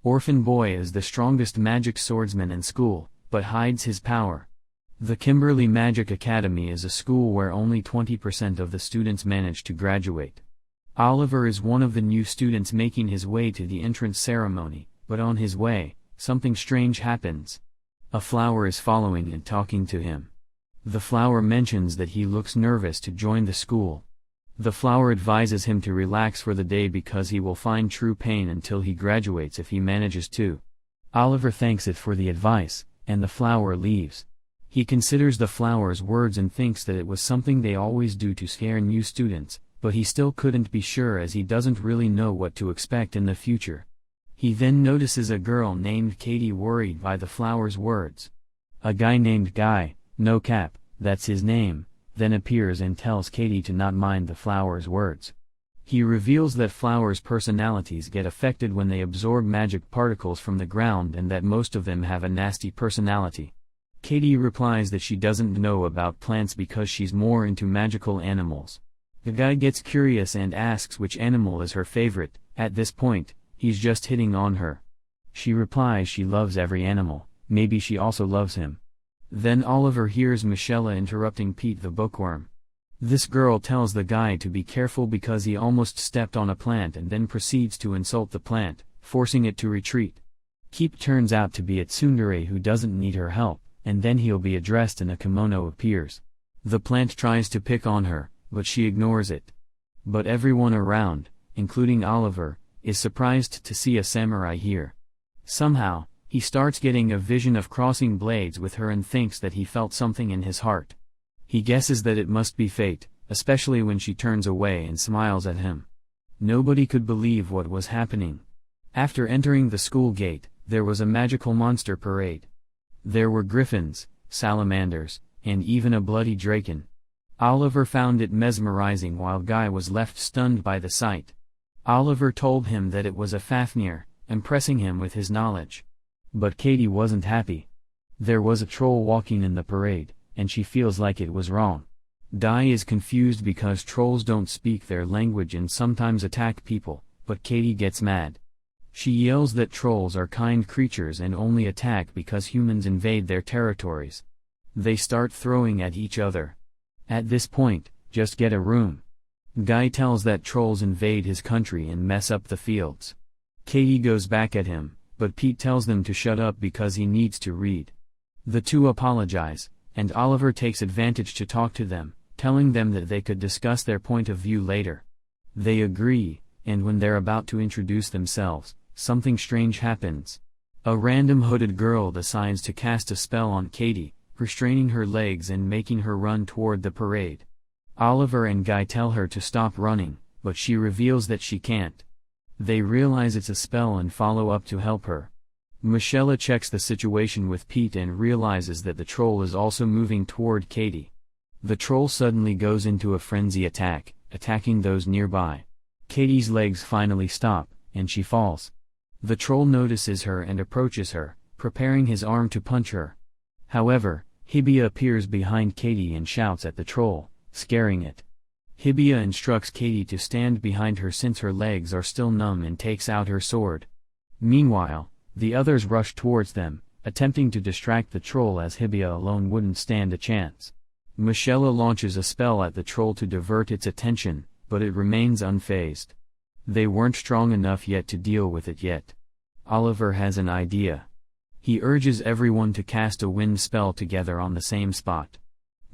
Orphan boy is the strongest magic swordsman in school, but hides his power. The Kimberly Magic Academy is a school where only 20% of the students manage to graduate. Oliver is one of the new students making his way to the entrance ceremony, but on his way, something strange happens. A flower is following and talking to him. The flower mentions that he looks nervous to join the school. The flower advises him to relax for the day because he will find true pain until he graduates if he manages to. Oliver thanks it for the advice, and the flower leaves. He considers the flower's words and thinks that it was something they always do to scare new students, but he still couldn't be sure as he doesn't really know what to expect in the future. He then notices a girl named Katie worried by the flower's words. A guy named Guy, no cap, that's his name, then appears and tells Katie to not mind the flower's words. He reveals that flowers' personalities get affected when they absorb magic particles from the ground and that most of them have a nasty personality. Katie replies that she doesn't know about plants because she's more into magical animals. The guy gets curious and asks which animal is her favorite. At this point, he's just hitting on her. She replies she loves every animal, maybe she also loves him. Then Oliver hears Michelle interrupting Pete the bookworm. This girl tells the guy to be careful because he almost stepped on a plant and then proceeds to insult the plant, forcing it to retreat. Pete turns out to be a tsundere who doesn't need her help, and then he'll be addressed and a kimono appears. The plant tries to pick on her, but she ignores it. But everyone around, including Oliver, is surprised to see a samurai here. Somehow, he starts getting a vision of crossing blades with her and thinks that he felt something in his heart. He guesses that it must be fate, especially when she turns away and smiles at him. Nobody could believe what was happening. After entering the school gate, there was a magical monster parade. There were griffins, salamanders, and even a bloody draken. Oliver found it mesmerizing while Guy was left stunned by the sight. Oliver told him that it was a Fafnir, impressing him with his knowledge. But Katie wasn't happy. There was a troll walking in the parade, and she feels like it was wrong. Guy is confused because trolls don't speak their language and sometimes attack people, but Katie gets mad. She yells that trolls are kind creatures and only attack because humans invade their territories. They start throwing at each other. At this point, just get a room. Guy tells that trolls invade his country and mess up the fields. Katie goes back at him, but Pete tells them to shut up because he needs to read. The two apologize, and Oliver takes advantage to talk to them, telling them that they could discuss their point of view later. They agree, and when they're about to introduce themselves, something strange happens. A random hooded girl decides to cast a spell on Katie, restraining her legs and making her run toward the parade. Oliver and Guy tell her to stop running, but she reveals that she can't. They realize it's a spell and follow up to help her. Michelle checks the situation with Pete and realizes that the troll is also moving toward Katie. The troll suddenly goes into a frenzy attack, attacking those nearby. Katie's legs finally stop, and she falls. The troll notices her and approaches her, preparing his arm to punch her. However, Hibiya appears behind Katie and shouts at the troll, scaring it. Hibiya instructs Katie to stand behind her since her legs are still numb and takes out her sword. Meanwhile, the others rush towards them, attempting to distract the troll as Hibiya alone wouldn't stand a chance. Michelle launches a spell at the troll to divert its attention, but it remains unfazed. They weren't strong enough yet to deal with it yet. Oliver has an idea. He urges everyone to cast a wind spell together on the same spot.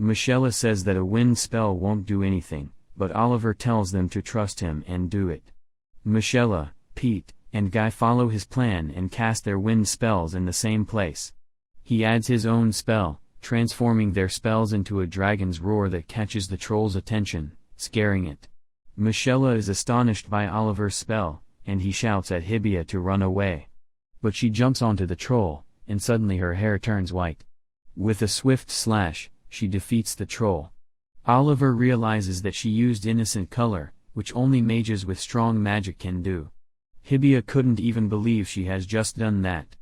Michelle says that a wind spell won't do anything, but Oliver tells them to trust him and do it. Michelle, Pete, and Guy follow his plan and cast their wind spells in the same place. He adds his own spell, transforming their spells into a dragon's roar that catches the troll's attention, scaring it. Michelle is astonished by Oliver's spell, and he shouts at Hibiya to run away. But she jumps onto the troll, and suddenly her hair turns white. With a swift slash, she defeats the troll. Oliver realizes that she used innocent color, which only mages with strong magic can do. Hibiya couldn't even believe she has just done that.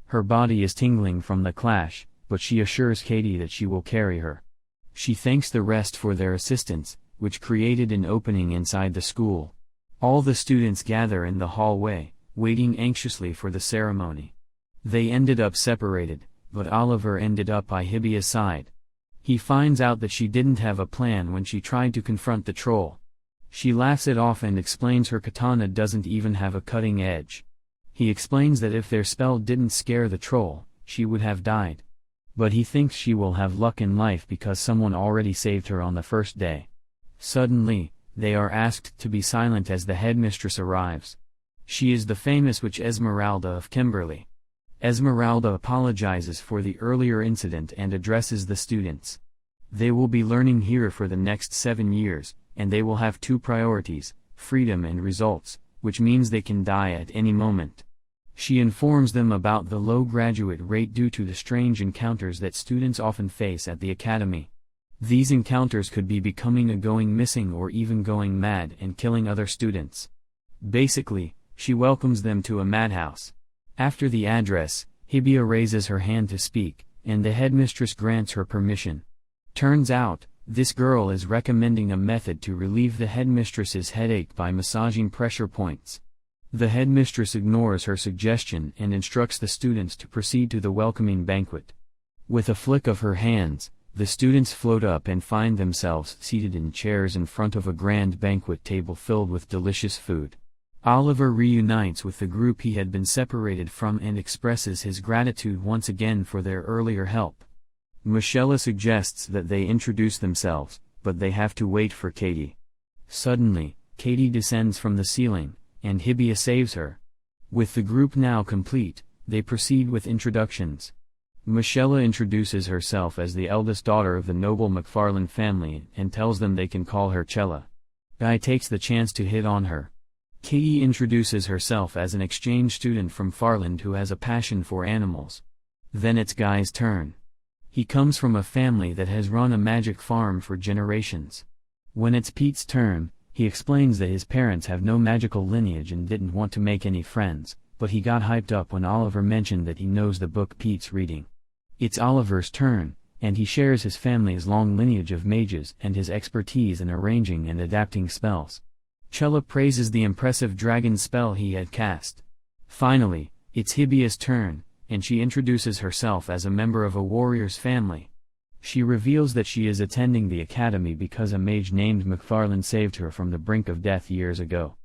Her body is tingling from the clash, but she assures Katie that she will carry her. She thanks the rest for their assistance, which created an opening inside the school. All the students gather in the hallway, waiting anxiously for the ceremony. They ended up separated, but Oliver ended up by Hibbia's side. He finds out that she didn't have a plan when she tried to confront the troll. She laughs it off and explains her katana doesn't even have a cutting edge. He explains that if their spell didn't scare the troll, she would have died. But he thinks she will have luck in life because someone already saved her on the first day. Suddenly, they are asked to be silent as the headmistress arrives. She is the famous witch Esmeralda of Kimberly. Esmeralda apologizes for the earlier incident and addresses the students. They will be learning here for the next 7 years, and they will have 2 priorities, freedom and results, which means they can die at any moment. She informs them about the low graduate rate due to the strange encounters that students often face at the academy. These encounters could be becoming a going missing or even going mad and killing other students. Basically, she welcomes them to a madhouse. After the address, Hibbia raises her hand to speak, and the headmistress grants her permission. Turns out, this girl is recommending a method to relieve the headmistress's headache by massaging pressure points. The headmistress ignores her suggestion and instructs the students to proceed to the welcoming banquet. With a flick of her hands, the students float up and find themselves seated in chairs in front of a grand banquet table filled with delicious food. Oliver reunites with the group he had been separated from and expresses his gratitude once again for their earlier help. Michelle suggests that they introduce themselves, but they have to wait for Katie. Suddenly, Katie descends from the ceiling, and Hibbia saves her. With the group now complete, they proceed with introductions. Michelle introduces herself as the eldest daughter of the noble McFarlane family and tells them they can call her Chella. Guy takes the chance to hit on her. Katie introduces herself as an exchange student from Farland who has a passion for animals. Then it's Guy's turn. He comes from a family that has run a magic farm for generations. When it's Pete's turn, he explains that his parents have no magical lineage and didn't want to make any friends, but he got hyped up when Oliver mentioned that he knows the book Pete's reading. It's Oliver's turn, and he shares his family's long lineage of mages and his expertise in arranging and adapting spells. Chella praises the impressive dragon spell he had cast. Finally, it's Hibbia's turn, and she introduces herself as a member of a warrior's family. She reveals that she is attending the academy because a mage named McFarlane saved her from the brink of death years ago.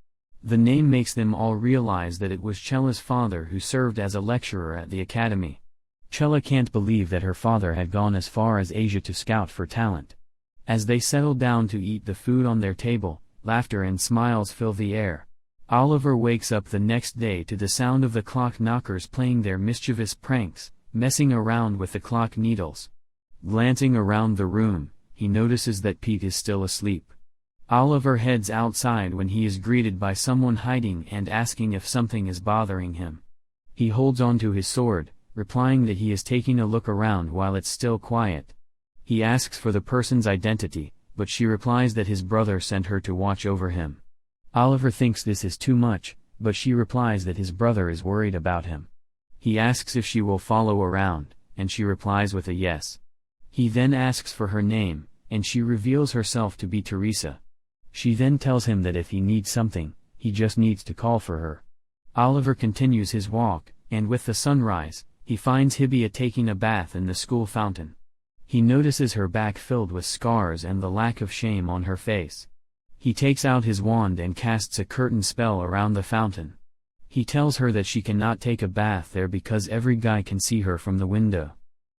The name makes them all realize that it was Chella's father who served as a lecturer at the academy. Chella can't believe that her father had gone as far as Asia to scout for talent. As they settle down to eat the food on their table, laughter and smiles fill the air. Oliver wakes up the next day to the sound of the clock knockers playing their mischievous pranks, messing around with the clock needles. Glancing around the room, he notices that Pete is still asleep. Oliver heads outside when he is greeted by someone hiding and asking if something is bothering him. He holds onto his sword, replying that he is taking a look around while it's still quiet. He asks for the person's identity, but she replies that his brother sent her to watch over him. Oliver thinks this is too much, but she replies that his brother is worried about him. He asks if she will follow around, and she replies with a yes. He then asks for her name, and she reveals herself to be Teresa. She then tells him that if he needs something, he just needs to call for her. Oliver continues his walk, and with the sunrise, he finds Hibbia taking a bath in the school fountain. He notices her back filled with scars and the lack of shame on her face. He takes out his wand and casts a curtain spell around the fountain. He tells her that she cannot take a bath there because every guy can see her from the window.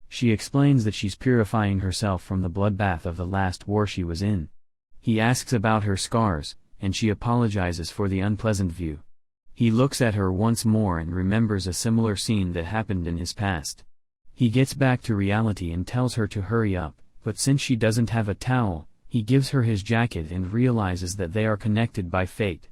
She explains that she's purifying herself from the bloodbath of the last war she was in. He asks about her scars, and she apologizes for the unpleasant view. He looks at her once more and remembers a similar scene that happened in his past. He gets back to reality and tells her to hurry up, but since she doesn't have a towel, he gives her his jacket and realizes that they are connected by fate.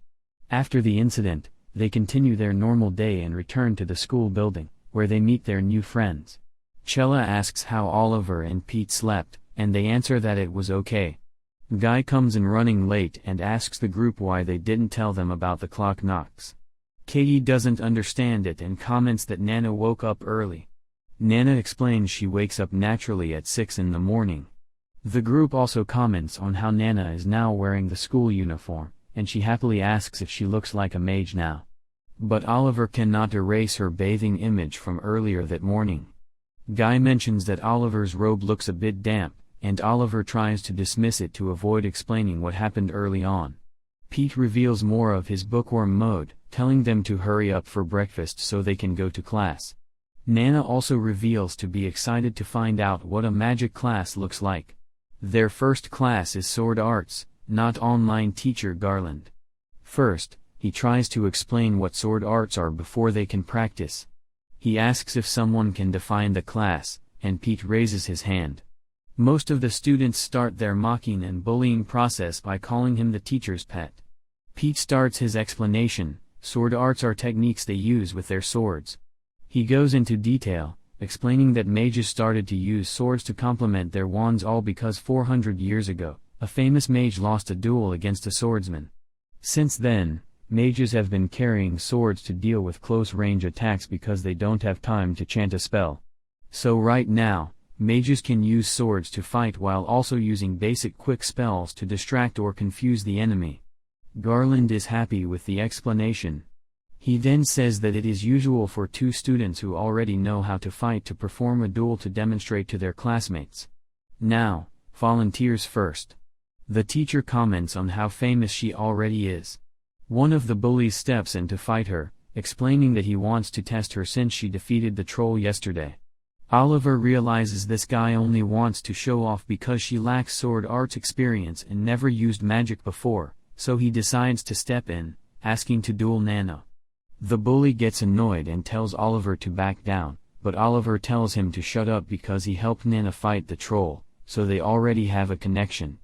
After the incident, they continue their normal day and return to the school building, where they meet their new friends. Chella asks how Oliver and Pete slept, and they answer that it was okay. Guy comes in running late and asks the group why they didn't tell them about the clock knocks. Katie doesn't understand it and comments that Nana woke up early. Nana explains she wakes up naturally at 6 in the morning. The group also comments on how Nana is now wearing the school uniform, and she happily asks if she looks like a mage now. But Oliver cannot erase her bathing image from earlier that morning. Guy mentions that Oliver's robe looks a bit damp, and Oliver tries to dismiss it to avoid explaining what happened early on. Pete reveals more of his bookworm mode, telling them to hurry up for breakfast so they can go to class. Nana also reveals to be excited to find out what a magic class looks like. Their first class is sword arts, not online teacher Garland. First, he tries to explain what sword arts are before they can practice. He asks if someone can define the class, and Pete raises his hand. Most of the students start their mocking and bullying process by calling him the teacher's pet. Pete starts his explanation. Sword arts are techniques they use with their swords. He goes into detail, explaining that mages started to use swords to complement their wands all because 400 years ago, a famous mage lost a duel against a swordsman. Since then, mages have been carrying swords to deal with close-range attacks because they don't have time to chant a spell. So right now, mages can use swords to fight while also using basic quick spells to distract or confuse the enemy. Garland is happy with the explanation. He then says that it is usual for two students who already know how to fight to perform a duel to demonstrate to their classmates. Now, volunteers first. The teacher comments on how famous she already is. One of the bullies steps in to fight her, explaining that he wants to test her since she defeated the troll yesterday. Oliver realizes this guy only wants to show off because she lacks sword arts experience and never used magic before, so he decides to step in, asking to duel Nana. The bully gets annoyed and tells Oliver to back down, but Oliver tells him to shut up because he helped Nana fight the troll, so they already have a connection.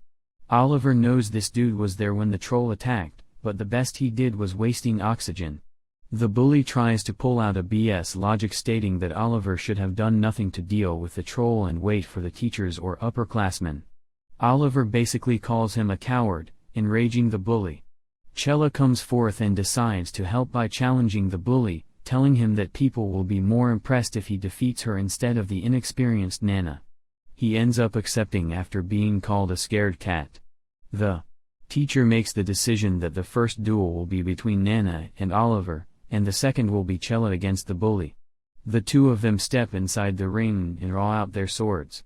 Oliver knows this dude was there when the troll attacked, but the best he did was wasting oxygen. The bully tries to pull out a BS logic stating that Oliver should have done nothing to deal with the troll and wait for the teachers or upperclassmen. Oliver basically calls him a coward, enraging the bully. Chella comes forth and decides to help by challenging the bully, telling him that people will be more impressed if he defeats her instead of the inexperienced Nana. He ends up accepting after being called a scared cat. The teacher makes the decision that the first duel will be between Nana and Oliver, and the second will be Chella against the bully. The two of them step inside the ring and draw out their swords.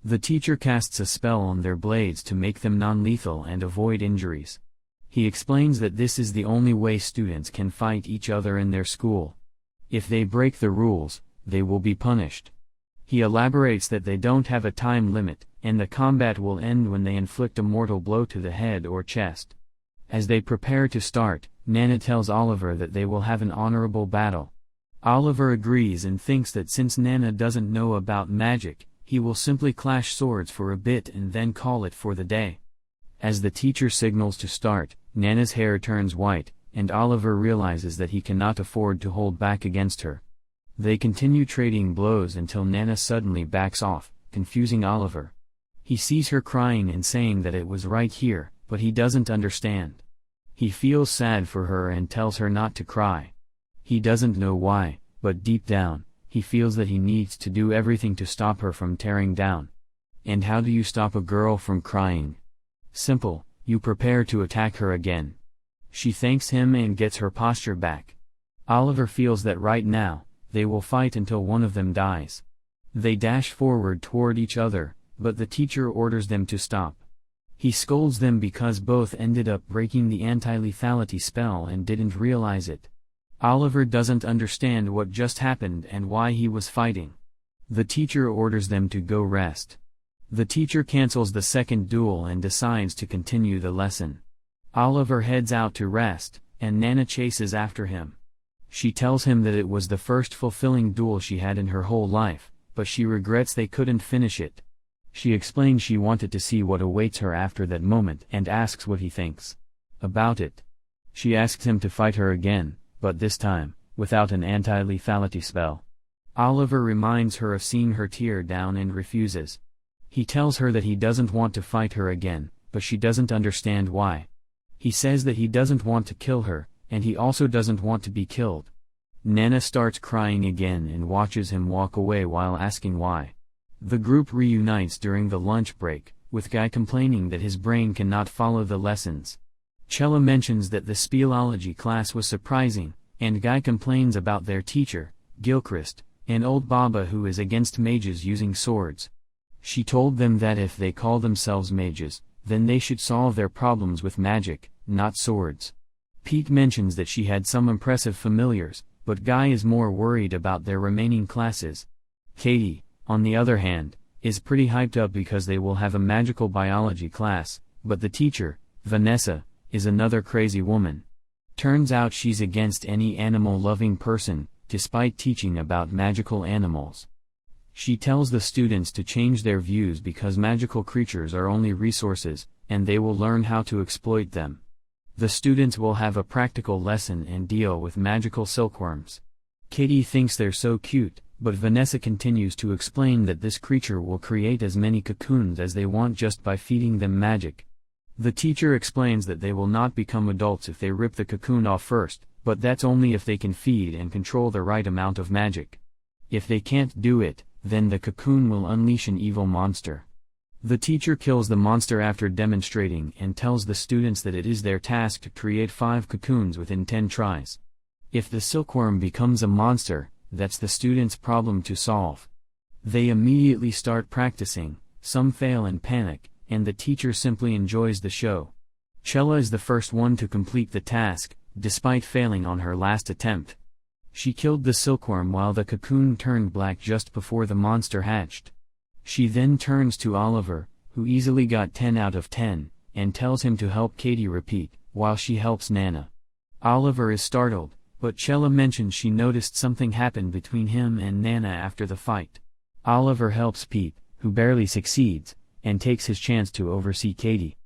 The teacher casts a spell on their blades to make them non-lethal and avoid injuries. He explains that this is the only way students can fight each other in their school. If they break the rules, they will be punished. He elaborates that they don't have a time limit, and the combat will end when they inflict a mortal blow to the head or chest. As they prepare to start, Nana tells Oliver that they will have an honorable battle. Oliver agrees and thinks that since Nana doesn't know about magic, he will simply clash swords for a bit and then call it for the day. As the teacher signals to start, Nana's hair turns white, and Oliver realizes that he cannot afford to hold back against her. They continue trading blows until Nana suddenly backs off, confusing Oliver. He sees her crying and saying that it was right here, but he doesn't understand. He feels sad for her and tells her not to cry. He doesn't know why, but deep down, he feels that he needs to do everything to stop her from tearing down. And how do you stop a girl from crying? Simple, you prepare to attack her again. She thanks him and gets her posture back. Oliver feels that right now, they will fight until one of them dies. They dash forward toward each other, but the teacher orders them to stop. He scolds them because both ended up breaking the anti-lethality spell and didn't realize it. Oliver doesn't understand what just happened and why he was fighting. The teacher orders them to go rest. The teacher cancels the second duel and decides to continue the lesson. Oliver heads out to rest, and Nana chases after him. She tells him that it was the first fulfilling duel she had in her whole life, but she regrets they couldn't finish it. She explains she wanted to see what awaits her after that moment and asks what he thinks about it. She asks him to fight her again, but this time, without an anti-lethality spell. Oliver reminds her of seeing her tear down and refuses. He tells her that he doesn't want to fight her again, but she doesn't understand why. He says that he doesn't want to kill her, and he also doesn't want to be killed. Nana starts crying again and watches him walk away while asking why. The group reunites during the lunch break, with Guy complaining that his brain cannot follow the lessons. Chella mentions that the speleology class was surprising, and Guy complains about their teacher, Gilchrist, an old Baba who is against mages using swords. She told them that if they call themselves mages, then they should solve their problems with magic, not swords. Pete mentions that she had some impressive familiars, but Guy is more worried about their remaining classes. Katie, on the other hand, is pretty hyped up because they will have a magical biology class, but the teacher, Vanessa, is another crazy woman. Turns out she's against any animal-loving person, despite teaching about magical animals. She tells the students to change their views because magical creatures are only resources, and they will learn how to exploit them. The students will have a practical lesson and deal with magical silkworms. Katie thinks they're so cute, but Vanessa continues to explain that this creature will create as many cocoons as they want just by feeding them magic. The teacher explains that they will not become adults if they rip the cocoon off first, but that's only if they can feed and control the right amount of magic. If they can't do it, then the cocoon will unleash an evil monster. The teacher kills the monster after demonstrating and tells the students that it is their task to create 5 cocoons within 10 tries. If the silkworm becomes a monster, that's the students' problem to solve. They immediately start practicing, some fail and panic, and the teacher simply enjoys the show. Chella is the first one to complete the task, despite failing on her last attempt. She killed the silkworm while the cocoon turned black just before the monster hatched. She then turns to Oliver, who easily got 10 out of 10, and tells him to help Katie repeat, while she helps Nana. Oliver is startled, but Chella mentions she noticed something happened between him and Nana after the fight. Oliver helps Pete, who barely succeeds, and takes his chance to oversee Katie.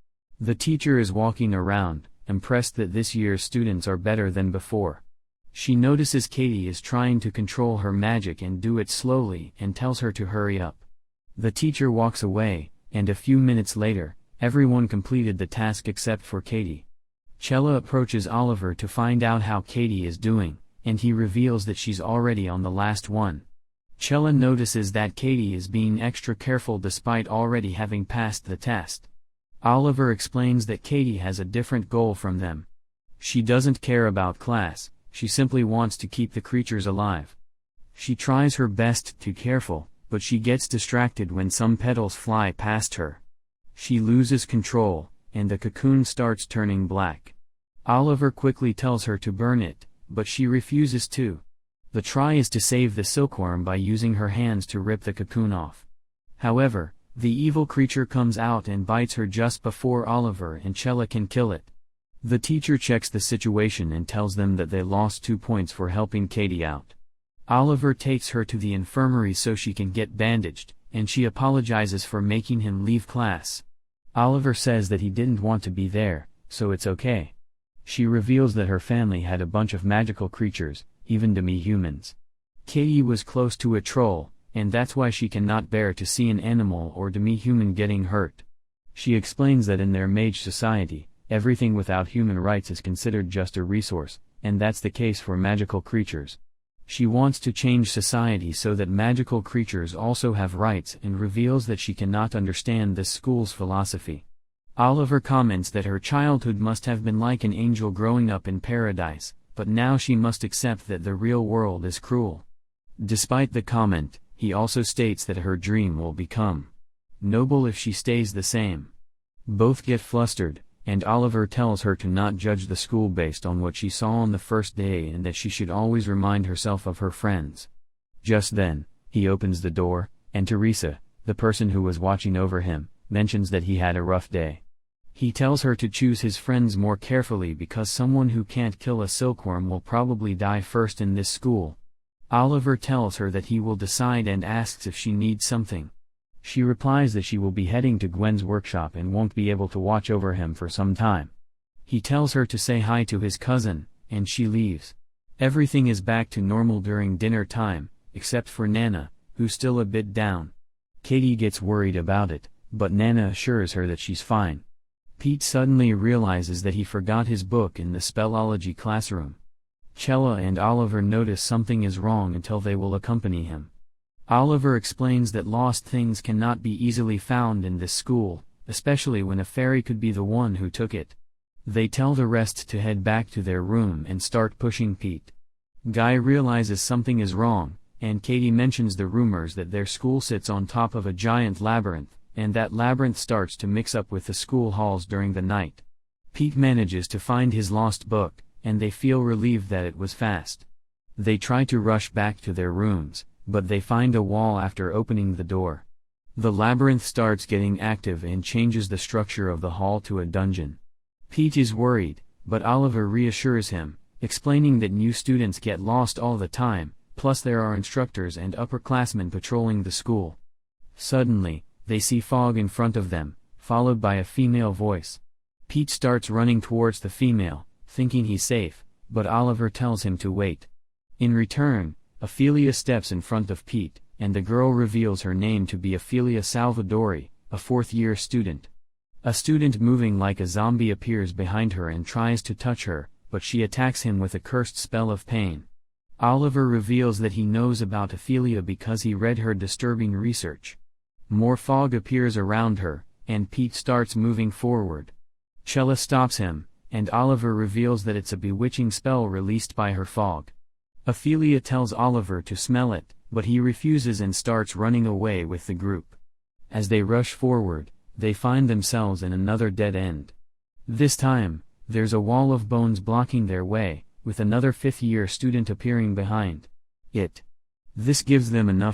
The teacher is walking around, impressed that this year's students are better than before. She notices Katie is trying to control her magic and do it slowly and tells her to hurry up. The teacher walks away, and a few minutes later, everyone completed the task except for Katie. Chella approaches Oliver to find out how Katie is doing, and he reveals that she's already on the last one. Chella notices that Katie is being extra careful despite already having passed the test. Oliver explains that Katie has a different goal from them. She doesn't care about class, she simply wants to keep the creatures alive. She tries her best to be careful, but she gets distracted when some petals fly past her. She loses control, and the cocoon starts turning black. Oliver quickly tells her to burn it, but she refuses to. The try is to save the silkworm by using her hands to rip the cocoon off. However, the evil creature comes out and bites her just before Oliver and Chella can kill it. The teacher checks the situation and tells them that they lost 2 points for helping Katie out. Oliver takes her to the infirmary so she can get bandaged, and she apologizes for making him leave class. Oliver says that he didn't want to be there, so it's okay. She reveals that her family had a bunch of magical creatures, even demi-humans. Katie was close to a troll, and that's why she cannot bear to see an animal or demi-human getting hurt. She explains that in their mage society, everything without human rights is considered just a resource, and that's the case for magical creatures. She wants to change society so that magical creatures also have rights and reveals that she cannot understand this school's philosophy. Oliver comments that her childhood must have been like an angel growing up in paradise, but now she must accept that the real world is cruel. Despite the comment, he also states that her dream will become noble if she stays the same. Both get flustered, and Oliver tells her to not judge the school based on what she saw on the first day and that she should always remind herself of her friends. Just then, he opens the door, and Teresa, the person who was watching over him, mentions that he had a rough day. He tells her to choose his friends more carefully because someone who can't kill a silkworm will probably die first in this school. Oliver tells her that he will decide and asks if she needs something. She replies that she will be heading to Gwen's workshop and won't be able to watch over him for some time. He tells her to say hi to his cousin, and she leaves. Everything is back to normal during dinner time, except for Nana, who's still a bit down. Katie gets worried about it, but Nana assures her that she's fine. Pete suddenly realizes that he forgot his book in the spellology classroom. Chella and Oliver notice something is wrong until they will accompany him. Oliver explains that lost things cannot be easily found in this school, especially when a fairy could be the one who took it. They tell the rest to head back to their room and start pushing Pete. Guy realizes something is wrong, and Katie mentions the rumors that their school sits on top of a giant labyrinth, and that labyrinth starts to mix up with the school halls during the night. Pete manages to find his lost book, and they feel relieved that it was fast. They try to rush back to their rooms, but they find a wall after opening the door. The labyrinth starts getting active and changes the structure of the hall to a dungeon. Pete is worried, but Oliver reassures him, explaining that new students get lost all the time, plus there are instructors and upperclassmen patrolling the school. Suddenly, they see fog in front of them, followed by a female voice. Pete starts running towards the female, thinking he's safe, but Oliver tells him to wait. In return, Ophelia steps in front of Pete, and the girl reveals her name to be Ophelia Salvadori, a fourth-year student. A student moving like a zombie appears behind her and tries to touch her, but she attacks him with a cursed spell of pain. Oliver reveals that he knows about Ophelia because he read her disturbing research. More fog appears around her, and Pete starts moving forward. Chella stops him, and Oliver reveals that it's a bewitching spell released by her fog. Ophelia tells Oliver to smell it, but he refuses and starts running away with the group. As they rush forward, they find themselves in another dead end. This time, there's a wall of bones blocking their way, with another fifth-year student appearing behind it. This gives them enough